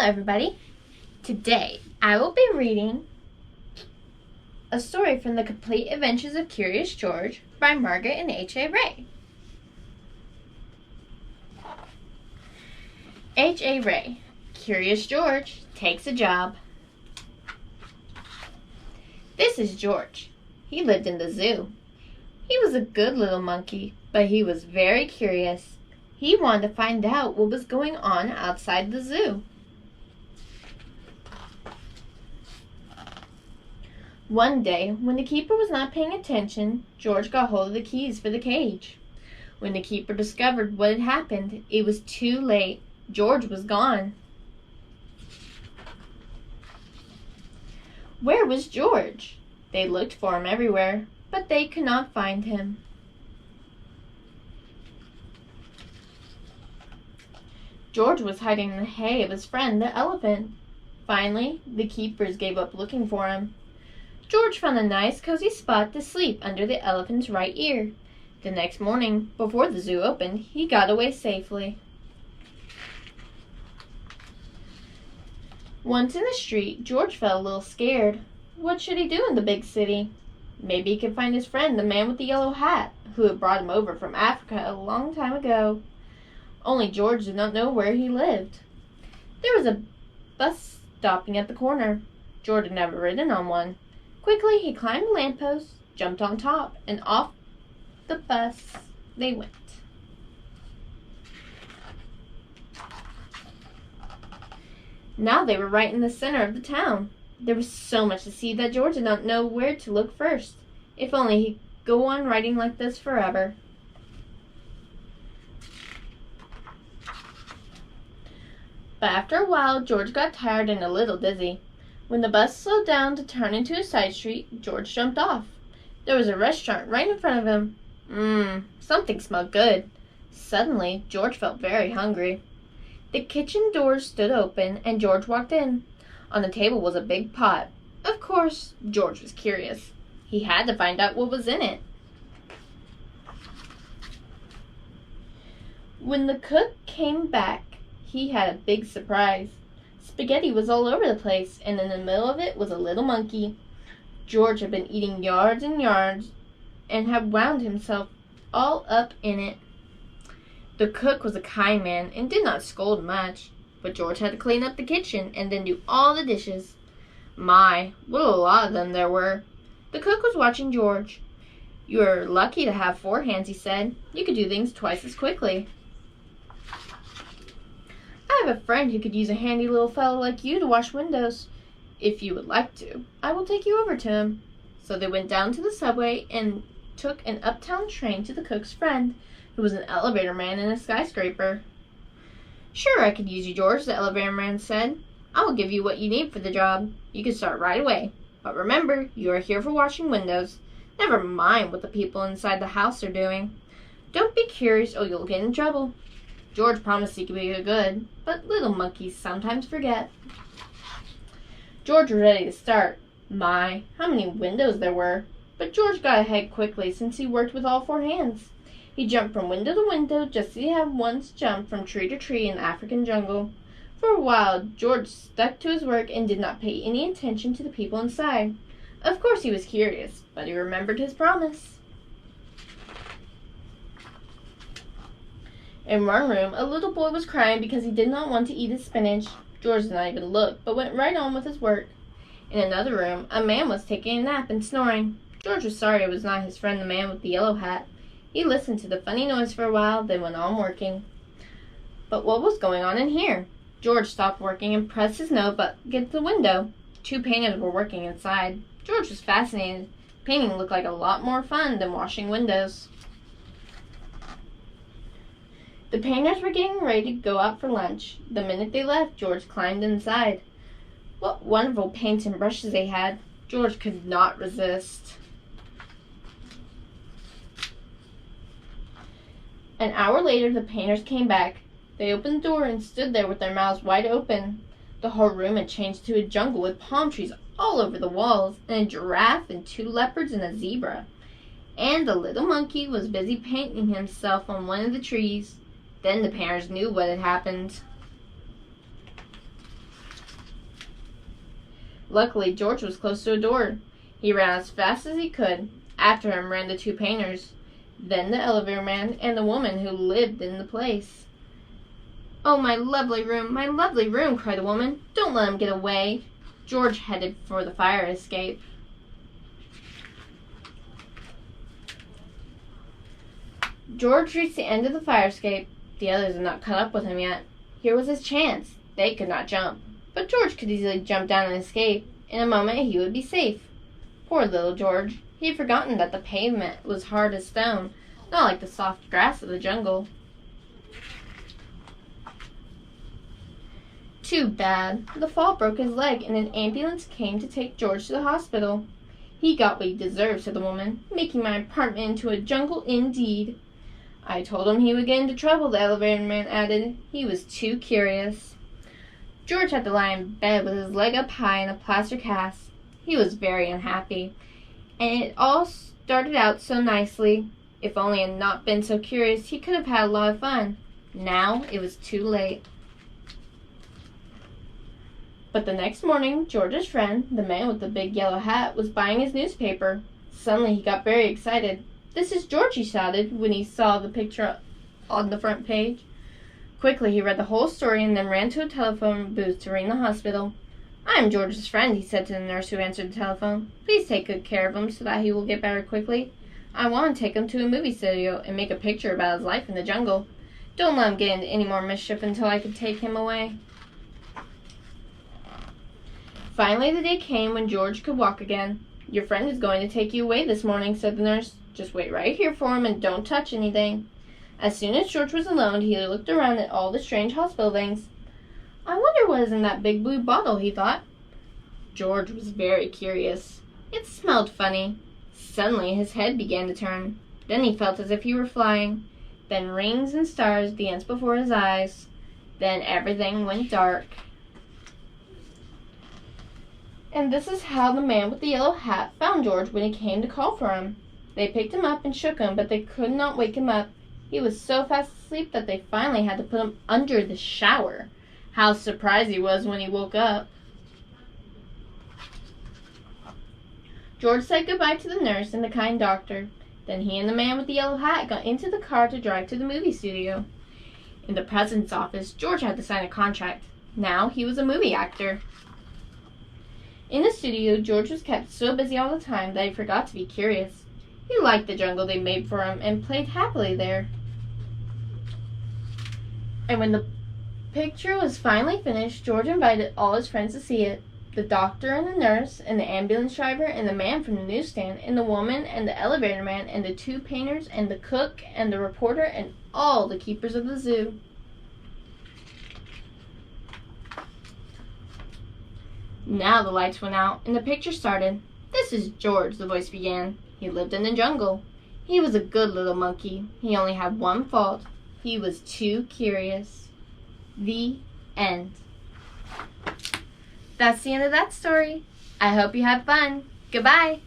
Hello everybody! Today I will be reading a story from The Complete Adventures of Curious George by Margaret and H.A. Rey. H.A. Rey, Curious George Takes a Job. This is George. He lived in the zoo. He was a good little monkey, but he was very curious. He wanted to find out what was going on outside the zoo. One day, when the keeper was not paying attention, George got hold of the keys for the cage. When the keeper discovered what had happened, it was too late. George was gone. Where was George? They looked for him everywhere, but they could not find him. George was hiding in the hay of his friend, the elephant. Finally, the keepers gave up looking for him. George found a nice, cozy spot to sleep under the elephant's right ear. The next morning, before the zoo opened, he got away safely. Once in the street, George felt a little scared. What should he do in the big city? Maybe he could find his friend, the man with the yellow hat, who had brought him over from Africa a long time ago. Only George did not know where he lived. There was a bus stopping at the corner. George had never ridden on one. Quickly, he climbed a lamppost, jumped on top, and off the bus they went. Now they were right in the center of the town. There was so much to see that George did not know where to look first. If only he could go on riding like this forever. But after a while, George got tired and a little dizzy. When the bus slowed down to turn into a side street, George jumped off. There was a restaurant right in front of him. Something smelled good. Suddenly, George felt very hungry. The kitchen doors stood open, and George walked in. On the table was a big pot. Of course, George was curious. He had to find out what was in it. When the cook came back, he had a big surprise. Spaghetti was all over the place, and in the middle of it was a little monkey. George had been eating yards and yards and had wound himself all up in it. The cook was a kind man and did not scold much, but George had to clean up the kitchen and then do all the dishes. My, what a lot of them there were. The cook was watching George. "You are lucky to have 4 hands," he said. "You could do things twice as quickly." "I have a friend who could use a handy little fellow like you to wash windows. If you would like to, I will take you over to him." So they went down to the subway and took an uptown train to the cook's friend, who was an elevator man in a skyscraper. "Sure, I could use you, George," the elevator man said. "I will give you what you need for the job. You can start right away. But remember, you are here for washing windows. Never mind what the people inside the house are doing. Don't be curious or you'll get in trouble." George promised he could be good, but little monkeys sometimes forget. George was ready to start. My, how many windows there were! But George got ahead quickly since he worked with all 4 hands. He jumped from window to window just as he had once jumped from tree to tree in the African jungle. For a while, George stuck to his work and did not pay any attention to the people inside. Of course he was curious, but he remembered his promise. In one room, a little boy was crying because he did not want to eat his spinach. George did not even look, but went right on with his work. In another room, a man was taking a nap and snoring. George was sorry it was not his friend the man with the yellow hat. He listened to the funny noise for a while, then went on working. But what was going on in here? George stopped working and pressed his nose up against the window. 2 painters were working inside. George was fascinated. Painting looked like a lot more fun than washing windows. The painters were getting ready to go out for lunch. The minute they left, George climbed inside. What wonderful paints and brushes they had. George could not resist. An hour later, the painters came back. They opened the door and stood there with their mouths wide open. The whole room had changed to a jungle with palm trees all over the walls, and a giraffe and 2 leopards and a zebra. And the little monkey was busy painting himself on one of the trees. Then the painters knew what had happened. Luckily, George was close to a door. He ran as fast as he could. After him ran the two painters, then the elevator man and the woman who lived in the place. "Oh, my lovely room," cried the woman. "Don't let him get away." George headed for the fire escape. George reached the end of the fire escape. The others had not caught up with him yet. Here was his chance. They could not jump, but George could easily jump down and escape. In a moment he would be safe. Poor little George. He had forgotten that the pavement was hard as stone, not like the soft grass of the jungle. Too bad. The fall broke his leg, and an ambulance came to take George to the hospital. "He got what he deserved," said the woman, "making my apartment into a jungle indeed." "I told him he would get into trouble," the elevator man added. "He was too curious." George had to lie in bed with his leg up high in a plaster cast. He was very unhappy, and it all started out so nicely. If only he had not been so curious, he could have had a lot of fun. Now it was too late. But the next morning, George's friend, the man with the big yellow hat, was buying his newspaper. Suddenly he got very excited. "This is George," he shouted when he saw the picture on the front page. Quickly he read the whole story and then ran to a telephone booth to ring the hospital. "I am George's friend," he said to the nurse who answered the telephone. "Please take good care of him so that he will get better quickly. I want to take him to a movie studio and make a picture about his life in the jungle. Don't let him get into any more mischief until I can take him away." Finally the day came when George could walk again. "Your friend is going to take you away this morning," said the nurse. "Just wait right here for him and don't touch anything." As soon as George was alone, he looked around at all the strange hospital things. "I wonder what is in that big blue bottle," he thought. George was very curious. It smelled funny. Suddenly his head began to turn. Then he felt as if he were flying. Then rings and stars danced before his eyes. Then everything went dark. And this is how the man with the yellow hat found George when he came to call for him. They picked him up and shook him, but they could not wake him up. He was so fast asleep that they finally had to put him under the shower. How surprised he was when he woke up. George said goodbye to the nurse and the kind doctor. Then he and the man with the yellow hat got into the car to drive to the movie studio. In the president's office, George had to sign a contract. Now he was a movie actor. In the studio, George was kept so busy all the time that he forgot to be curious. He liked the jungle they made for him and played happily there. And when the picture was finally finished, George invited all his friends to see it. The doctor and the nurse and the ambulance driver and the man from the newsstand and the woman and the elevator man and the two painters and the cook and the reporter and all the keepers of the zoo. Now the lights went out and the picture started. "This is George," the voice began. "He lived in the jungle. He was a good little monkey. He only had one fault. He was too curious." The end. That's the end of that story. I hope you had fun. Goodbye.